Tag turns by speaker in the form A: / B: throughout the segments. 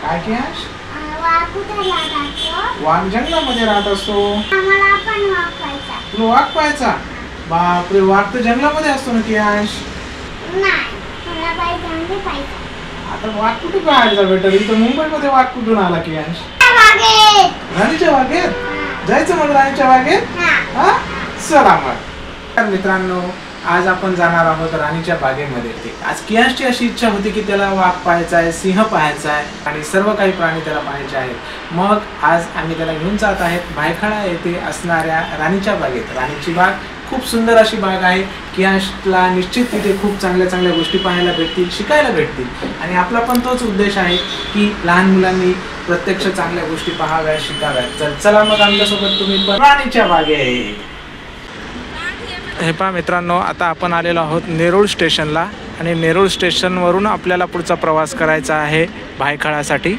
A: काय कियांश?
B: वाघ कुठे राहतो?
A: वाघ जंगलामध्ये राहत असतो.
B: आम्हाला पण वाघ पाहायचा.
A: तुला वाघ पाहायचा? बापरे, वाघ तर जंगलामध्ये असतो ना कियांश.
B: नाही, मला बाई पाहायचा.
A: आता वाघ कुठे पाहायचा भेटेल? इथं मुंबईमध्ये वाघ कुठून आला कियांश?
B: बागेत.
A: राणीच्या बागेत जायचं मग राणीच्या बागेत. हा चला मग. तर मित्रांनो, आज आपण जाणार आहोत राणीच्या बागेमध्ये. आज कियांशची अशी इच्छा होती की त्याला वाघ पाहायचा आहे, सिंह पाहायचा आहे आणि सर्व काही प्राणी त्याला पाहायचे आहेत. मग आज आम्ही त्याला घेऊन जात आहेत भायखळा येथे असणाऱ्या राणीच्या बागेत. राणीची बाग खूप सुंदर अशी बाग आहे. कियांशला निश्चित तिथे खूप चांगल्या चांगल्या गोष्टी पाहायला भेटतील, शिकायला भेटतील आणि आपला पण तोच उद्देश आहे की लहान मुलांनी प्रत्यक्ष चांगल्या गोष्टी पाहाव्या, शिकाव्यात. तर चला मग आमच्यासोबत तुम्ही पण राणीच्या बागेत. हे पहा मित्रांनो, आता आपण आलेलो आहोत नेरूळ स्टेशनला आणि नेरूळ स्टेशनवरून आपल्याला पुढचा प्रवास करायचा आहे भायखळासाठी.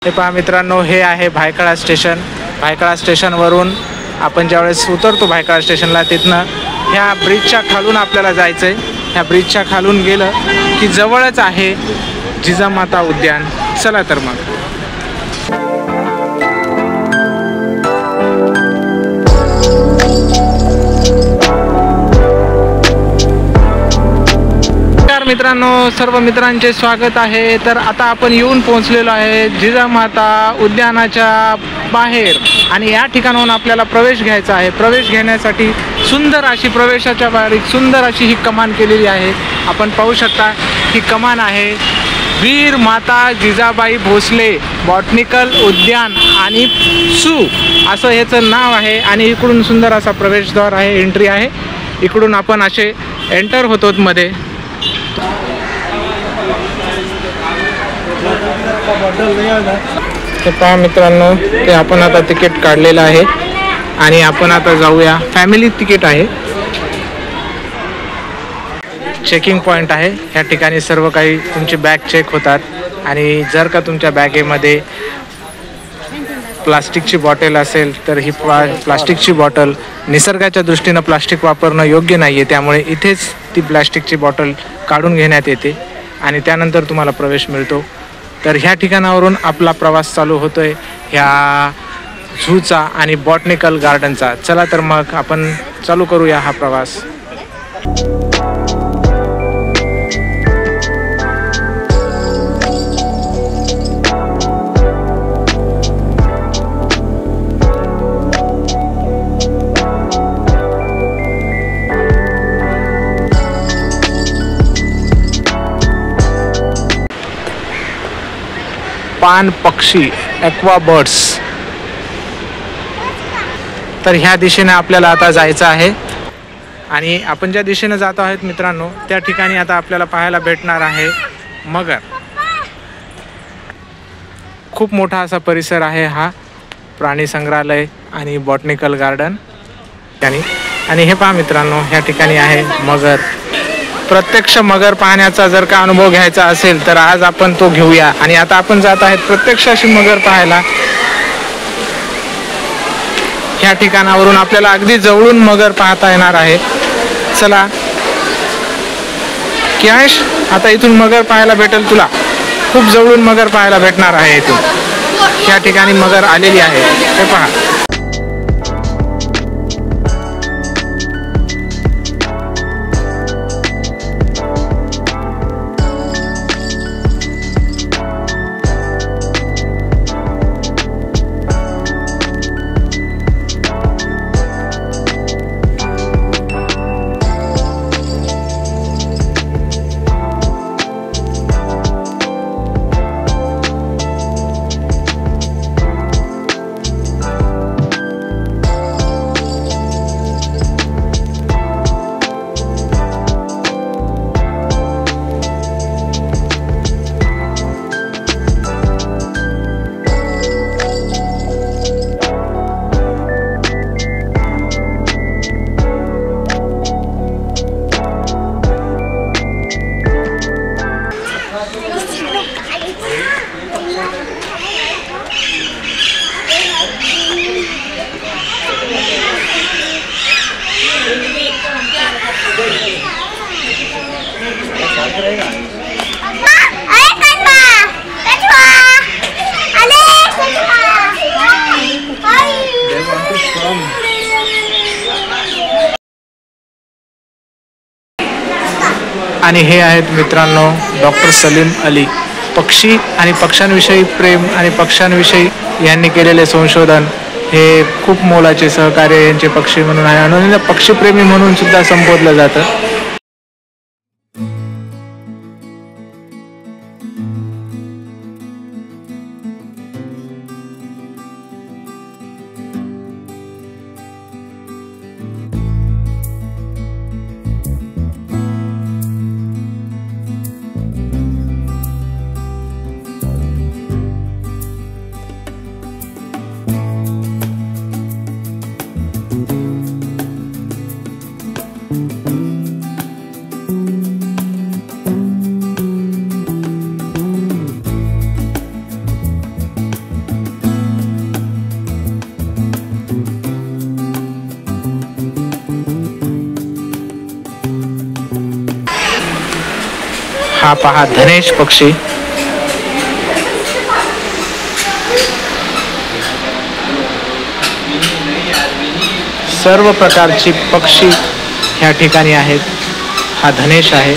A: हे पहा मित्रांनो, हे आहे भायखळा स्टेशन. भायखळा स्टेशनवरून आपण ज्यावेळेस उतरतो भायखळा स्टेशनला, तिथनं ह्या ब्रिजच्या खालून आपल्याला जायचं आहे. ह्या ब्रिजच्या खालून गेलं की जवळच आहे जिजामाता उद्यान. चला तर मग. मित्रांनो, सर्व मित्रांचे स्वागत आहे. तर आता आपण येऊन पोहोचलेलो आहे जिजामाता उद्यानाच्या बाहेर आणि या ठिकाणाहून आपल्याला प्रवेश घ्यायचा आहे. प्रवेश घेण्यासाठी सुंदर अशी प्रवेशाच्या बाहेर सुंदर अशी ही कमान केलेली आहे. आपण पाहू शकता ही कमान आहे वीर माता जिजाबाई भोसले बॉटनिकल उद्यान आणि सू असं ह्याचं नाव आहे. आणि इकडून सुंदर असा प्रवेशद्वार आहे, एंट्री आहे. इकडून आपण असे एंटर होतो मध्ये. ते पहा मित्रांनो, ते आपण आता तिकीट काढलेलं आहे आणि आपण आता जाऊया. फॅमिली तिकीट आहे. चेकिंग पॉईंट आहे. या ठिकाणी सर्व काही तुमची बॅग चेक होतात आणि जर का तुमच्या बॅगेमध्ये प्लास्टिकची बॉटल असेल तर ही प्लास्टिकची बॉटल निसर्गाच्या दृष्टीनं प्लास्टिक वापरणं योग्य नाही आहे. त्यामुळे इथेच ती प्लास्टिकची बॉटल काढून घेण्यात येते आणि त्यानंतर तुम्हाला प्रवेश मिळतो. तर ह्या ठिकाणावरून आपला प्रवास चालू होतोय ह्या झूचा आणि बॉटनिकल गार्डनचा. चला तर मग आपण चालू करूया हा प्रवास. पान पक्षी ॲक्वा बर्ड्स. तर ह्या दिशेने आपल्याला आता जायचं आहे आणि आपण ज्या दिशेने जात आहोत मित्रांनो, त्या ठिकाणी आता आपल्याला पाहायला भेटणार आहे मगर. खूप मोठा असा परिसर आहे हा प्राणी संग्रहालय आणि बॉटनिकल गार्डन. आणि हे पहा मित्रांनो, ह्या ठिकाणी आहे मगर. प्रत्यक्ष मगर पाहण्याचा जर का अनुभव घ्यायचा असेल तर आज आपण तो घेऊया. आणि आता आपण जात आहेत प्रत्यक्ष अशी मगर पाहायला. ह्या ठिकाणावरून आपल्याला अगदी जवळून मगर पाहता येणार आहे. चला कियांश, आता इथून मगर पाहायला भेटेल तुला. खूप जवळून मगर पाहायला भेटणार आहे इथून. ह्या ठिकाणी मगर आलेली आहे, हे पहा. आणि हे आहेत मित्रांनो डॉक्टर सलीम अली. पक्षी आणि पक्ष्यांविषयी प्रेम आणि पक्ष्यांविषयी यांनी केलेले संशोधन हे खूप मोलाचे सहकार्य यांचे पक्षी म्हणून आहे आणि पक्षीप्रेमी म्हणून सुद्धा संबोधलं जातं. हा पहा धनेश पक्षी. सर्व प्रकारची पक्षी ह्या ठिकाणी आहेत. हा धनेश आहे.